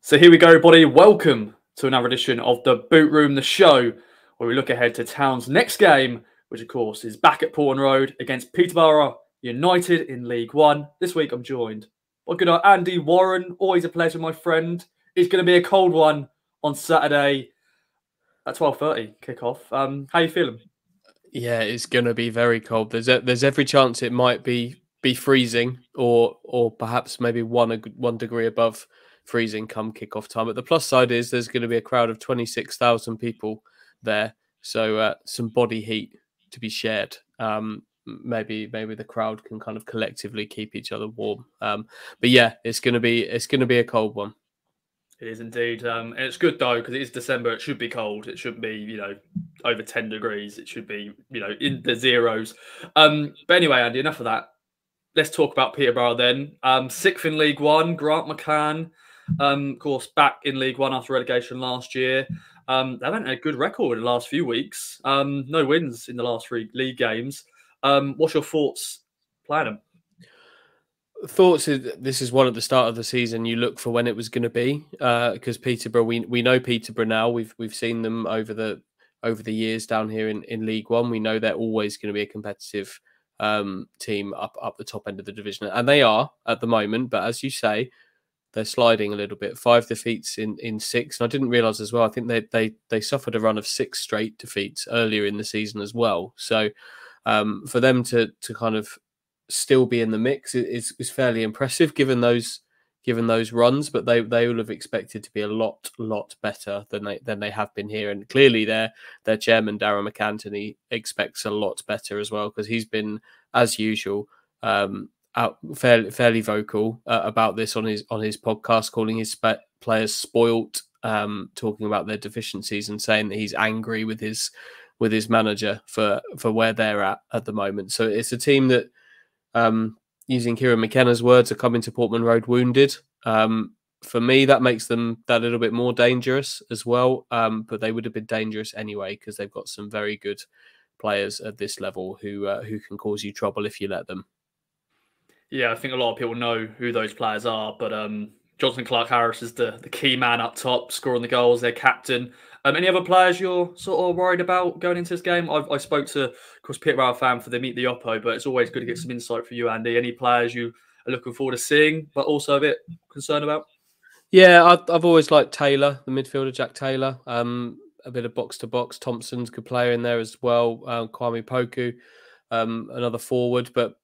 So here we go, everybody. Welcome to another edition of the Boot Room, the show, where we look ahead to Town's next game, which of course is back at Portman Road against Peterborough United in League One. This week I'm joined by good old Andy Warren. Always a pleasure, my friend. It's going to be a cold one on Saturday at 12:30 kickoff. How you feeling? Yeah, it's going to be very cold. There's every chance it might be freezing or perhaps maybe one degree above freezing come kickoff time. But the plus side is there's going to be a crowd of 26,000 people there, so some body heat to be shared. Maybe the crowd can kind of collectively keep each other warm. But yeah, it's going to be a cold one. It is indeed. And it's good though, because it is December. It should be cold. It shouldn't be, over 10 degrees. It should be, in the zeros. But anyway, Andy, enough of that. Let's talk about Peterborough then. Sixth in League One, Grant McCann, of course, back in League One after relegation last year. They haven't had a good record in the last few weeks. No wins in the last three league games. What's your thoughts playing them? Thoughts is this is one at the start of the season you look for when it was going to be because Peterborough we know Peterborough now we've seen them over the years down here in League One. We know they're always going to be a competitive team up the top end of the division, and they are at the moment, but as you say, they're sliding a little bit. 5 defeats in 6, and I didn't realise as well, I think they suffered a run of 6 straight defeats earlier in the season as well, so for them to kind of still be in the mix is fairly impressive given those runs, but they will have expected to be a lot better than they have been here, and clearly their chairman Darren McAntony expects a lot better as well, because he's been, as usual, out fairly vocal about this on his podcast, calling his players spoilt, talking about their deficiencies and saying that he's angry with his manager for where they're at the moment. So it's a team that, using Kieran McKenna's words, are coming to Portman Road wounded. For me, that makes them that little bit more dangerous as well. But they would have been dangerous anyway, because they've got some very good players at this level who can cause you trouble if you let them. Yeah, I think a lot of people know who those players are, but Jonathan Clark-Harris is the key man up top, scoring the goals, their captain. Any other players you're sort of worried about going into this game? I spoke to, of course, Peterborough fan for the Meet the Oppo, but it's always good to get some insight for you, Andy. Any players you are looking forward to seeing, but also a bit concerned about? Yeah, I've always liked Taylor, the midfielder, Jack Taylor. A bit of box-to-box. Thompson's a good player in there as well. Kwame Poku, another forward. But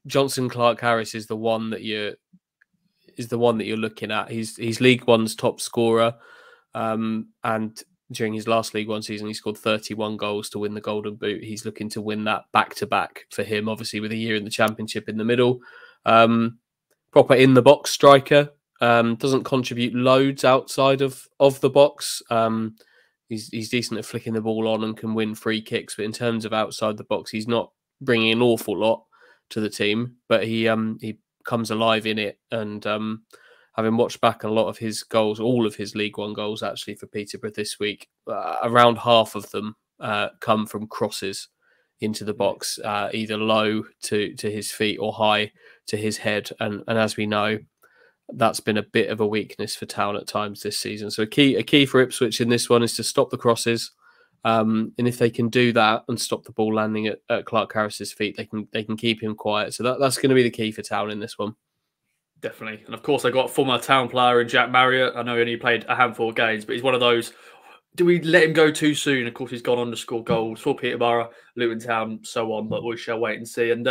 Johnson Clark-Harris is the one that you're looking at. He's League One's top scorer. And during his last League One season, he scored 31 goals to win the Golden Boot. He's looking to win that back-to-back for him, obviously with a year in the Championship in the middle. Proper in-the-box striker. Doesn't contribute loads outside of the box. He's decent at flicking the ball on and can win free kicks, but in terms of outside the box, he's not bringing an awful lot to the team, but he comes alive in it, and having watched back a lot of his goals, all of his League One goals actually for Peterborough this week, around half of them come from crosses into the box, either low to his feet or high to his head. And as we know, that's been a bit of a weakness for Town at times this season. So a key for Ipswich in this one is to stop the crosses. And if they can do that and stop the ball landing at Clark-Harris's feet, they can keep him quiet. So that's going to be the key for Town in this one. Definitely. And of course, I got a former Town player in Jack Marriott. I know he only played a handful of games, but he's one of those. Do we let him go too soon? Of course, he's gone on to score goals for Peterborough, Luton Town, so on, but we shall wait and see. And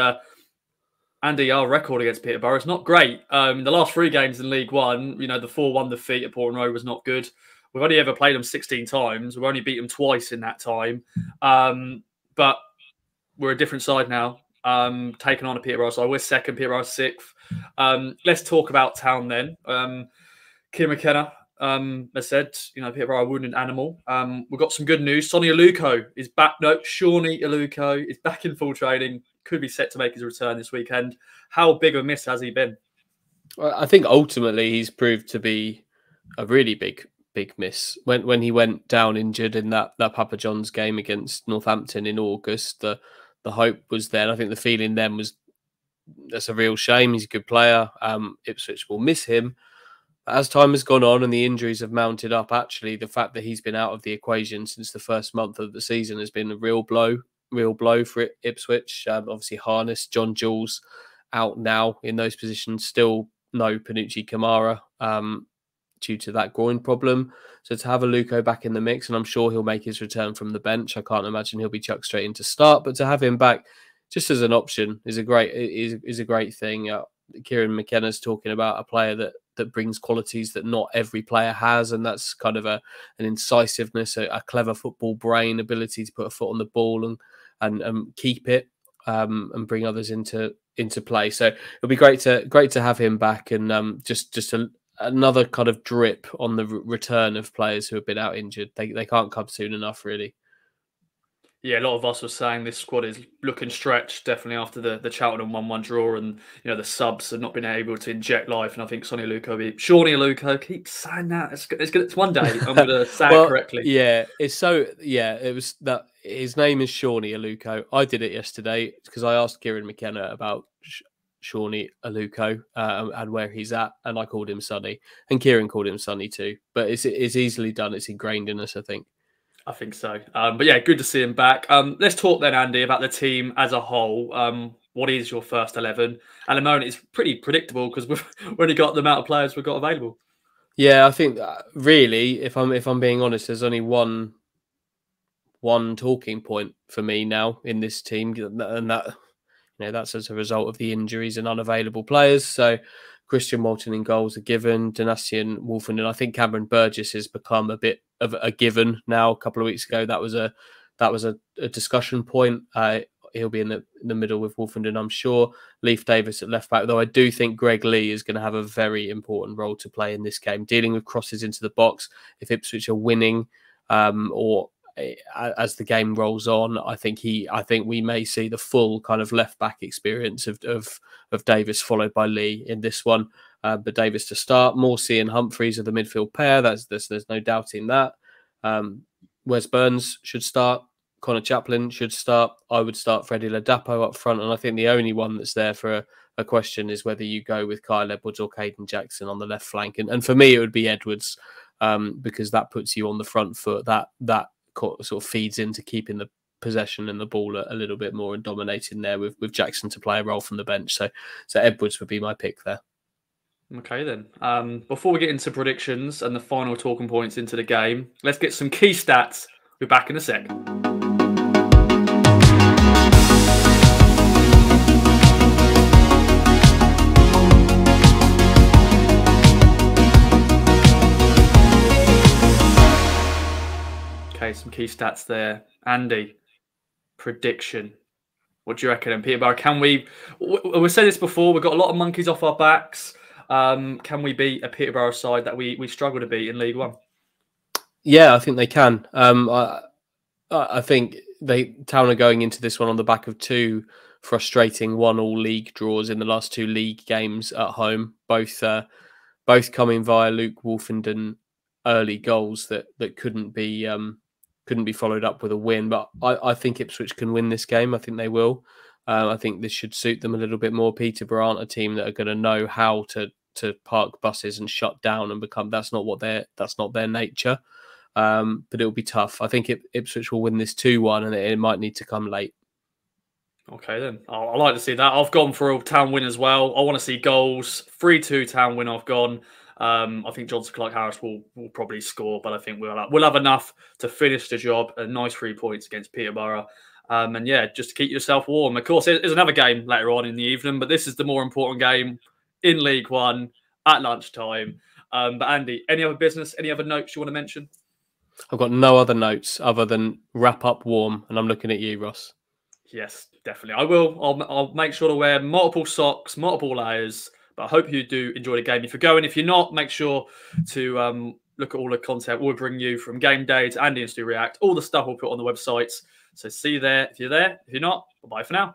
Andy, our record against Peterborough is not great. In the last 3 games in League One, the 4-1 defeat at Portman Road was not good. We've only ever played them 16 times. We've only beat them twice in that time. But we're a different side now. Taking on a Peterborough side. We're second, Peterborough 6th. Let's talk about Town then. Kim McKenna, as said, Peterborough a wounded animal. We've got some good news. Sonny Aluko is back. No, Shawnee Aluko is back in full training. Could be set to make his return this weekend. How big of a miss has he been? I think ultimately he's proved to be a really big miss. When he went down injured in that Papa John's game against Northampton in August, the hope was then. I think the feeling then was that's a real shame. He's a good player. Ipswich will miss him. as time has gone on and the injuries have mounted up, actually, the fact that he's been out of the equation since the first month of the season has been a real blow for Ipswich. Obviously, Harness, John Jules out now in those positions. Still no Panucci Kamara due to that groin problem. So to have Aluko back in the mix, and I'm sure he'll make his return from the bench. I can't imagine he'll be chucked straight into start, but to have him back just as an option is a great thing. Kieran McKenna's talking about a player that brings qualities that not every player has, and that's kind of an incisiveness, a clever football brain, ability to put a foot on the ball and keep it, and bring others into play. So it'll be great to have him back, and just another kind of drip on the return of players who have been out injured. They can't come soon enough, really. Yeah, a lot of us were saying this squad is looking stretched, definitely after the Cheltenham 1-1 draw, and the subs have not been able to inject life. And I think Shawnee Aluko keeps saying that. It's one day I'm going to say it correctly. Yeah, it was that his name is Shawnee Aluko. I did it yesterday because I asked Kieran McKenna about Shawnee Aluko and where he's at, and I called him Sonny, and Kieran called him Sonny too. But it's easily done. It's ingrained in us, I think. I think so. But yeah, good to see him back. Let's talk then, Andy, about the team as a whole. What is your first 11? At the moment, it's pretty predictable because we've already got the amount of players we've got available. Yeah, I think really, if I'm being honest, there's only one talking point for me now in this team, and that's as a result of the injuries and unavailable players. So Christian Walton in goals are given, Donatian Wolfen, and I think Cameron Burgess has become a bit of a given now. A couple of weeks ago, that was a discussion point. He'll be in the middle with Wolfenden, I'm sure. Leif Davis at left back, though I do think Greg Lee is going to have a very important role to play in this game, dealing with crosses into the box. If Ipswich are winning, or as the game rolls on, I think we may see the full kind of left back experience of Davis, followed by Lee in this one. But Davis to start, Morsey and Humphreys are the midfield pair. There's no doubting that. Wes Burns should start. Connor Chaplin should start. I would start Freddie Ladapo up front, and I think the only one that's there for a question is whether you go with Kyle Edwards or Caden Jackson on the left flank. And for me, it would be Edwards, because that puts you on the front foot. That sort of feeds into keeping the possession and the ball a little bit more and dominating there with Jackson to play a role from the bench. So Edwards would be my pick there. Okay, then. Before we get into predictions and the final talking points into the game, let's get some key stats. We're back in a sec. Okay, some key stats there. Andy, prediction. What do you reckon? And Peterborough, can we said this before, we've got a lot of monkeys off our backs. Can we beat a Peterborough side that we struggle to beat in League One? Yeah, I think they can. I think Town are going into this one on the back of two frustrating 1-1 league draws in the last two league games at home, both coming via Luke Wolfenden early goals that couldn't be followed up with a win. But I think Ipswich can win this game. I think they will. I think this should suit them a little bit more. Peterborough aren't a team that are going to know how to park buses and shut down and become. That's not their nature. But it'll be tough. I think Ipswich will win this 2-1, and it might need to come late. Okay, then. I like to see that. I've gone for a Town win as well. I want to see goals. 3-2 Town win I've gone. I think Johnson Clark-Harris will probably score, but I think we'll have enough to finish the job. A nice 3 points against Peterborough. And yeah, just to keep yourself warm. Of course, there's another game later on in the evening, but this is the more important game in League One at lunchtime. But Andy, any other business, any other notes you want to mention? I've got no other notes other than wrap up warm, and I'm looking at you, Ross. Yes, definitely. I will. I'll make sure to wear multiple socks, multiple layers. But I hope you do enjoy the game. If you're going, if you're not, make sure to look at all the content we'll bring you from game day to Andy and Stu React. All the stuff we'll put on the websites. So see you there if you're there. If you're not, bye for now.